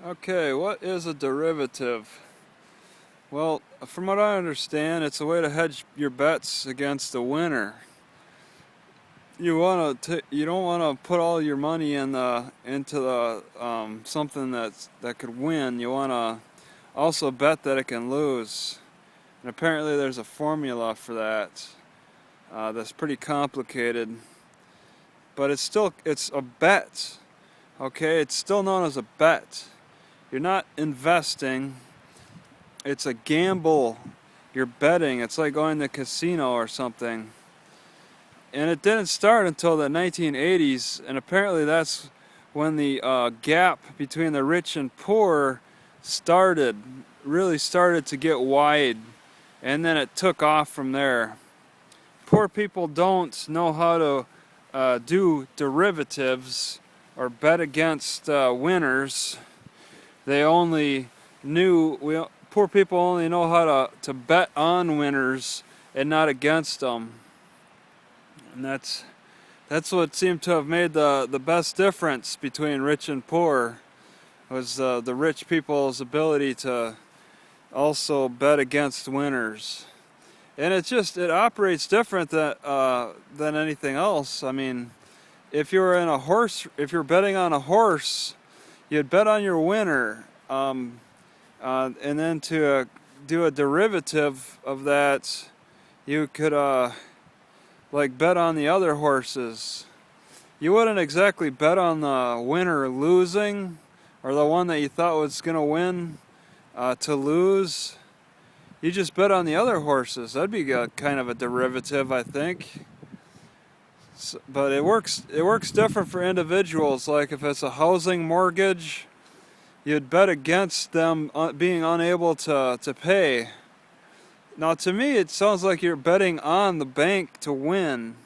Okay, what is a derivative? Well, from what I understand, it's a way to hedge your bets against the winner. You don't want to put all your money into the something that could win. You want to also bet that it can lose. And apparently, there's a formula for that that's pretty complicated. But it's a bet. Okay, it's still known as a bet. You're not investing. It's a gamble. You're betting. It's like going to a casino or something. And it didn't start until the 1980s, and apparently that's when the gap between the rich and poor really started to get wide, and then it took off from there. Poor people don't know how to do derivatives or bet against winners. Poor people only know how to bet on winners and not against them. And that's what seemed to have made the best difference between rich and poor, was the rich people's ability to also bet against winners. And it operates different than anything else. I mean, if you're betting on a horse, you'd bet on your winner, and then to do a derivative of that, you could like bet on the other horses. You wouldn't exactly bet on the winner losing, or the one that you thought was going to win to lose. You just bet on the other horses. That'd be kind of a derivative, I think. But it works different for individuals. Like if it's a housing mortgage, you'd bet against them being unable to pay. Now, to me, it sounds like you're betting on the bank to win.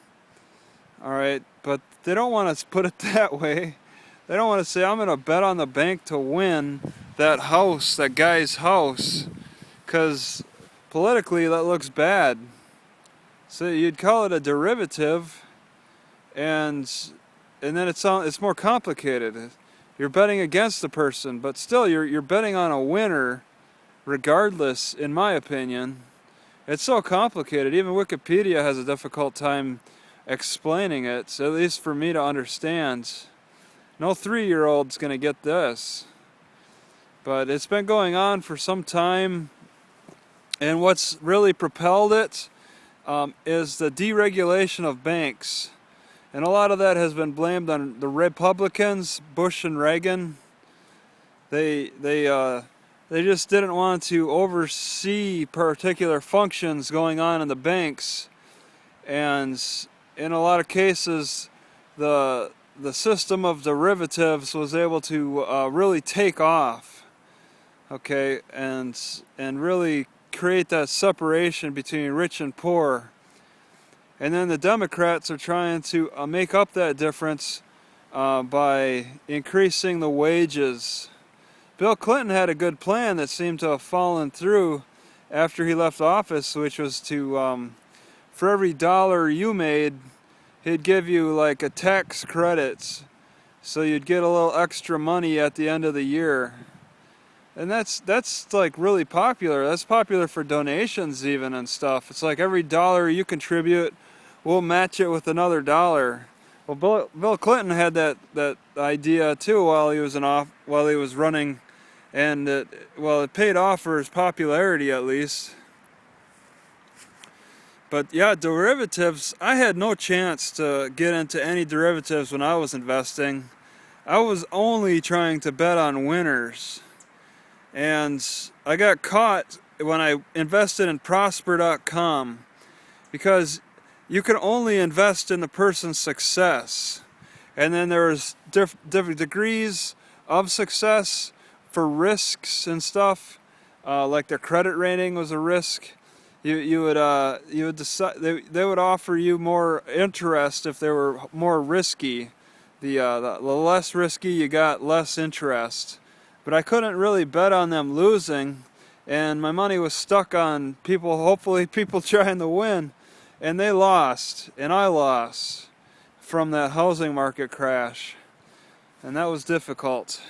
All right, but they don't want to put it that way. They don't want to say, I'm going to bet on the bank to win that guy's house, because politically that looks bad. So you'd call it a derivative, and then it's more complicated. You're betting against the person, but still you're betting on a winner regardless, in my opinion. It's so complicated. Even Wikipedia has a difficult time explaining it, at least for me to understand. No 3-year-old's going to get this. But it's been going on for some time, and what's really propelled it is the deregulation of banks. And a lot of that has been blamed on the Republicans, Bush and Reagan. They just didn't want to oversee particular functions going on in the banks, and in a lot of cases, the system of derivatives was able to really take off, okay, and really create that separation between rich and poor. And then the Democrats are trying to make up that difference by increasing the wages. Bill Clinton had a good plan that seemed to have fallen through after he left office, which was to, for every dollar you made, he'd give you like a tax credits, so you'd get a little extra money at the end of the year. And that's like really popular. That's popular for donations even and stuff. It's like every dollar you contribute, we'll match it with another dollar. Well, Bill Clinton had that idea too while he was running, and it paid off for his popularity at least. But yeah, derivatives, I had no chance to get into any derivatives when I was investing. I was only trying to bet on winners. And I got caught when I invested in prosper.com, because you can only invest in the person's success. And then there's different degrees of success for risks and stuff. Like their credit rating was a risk. You would decide they would offer you more interest if they were more risky. The less risky you got, less interest. But I couldn't really bet on them losing, and my money was stuck on hopefully people trying to win. And they lost, and I lost from that housing market crash. And that was difficult.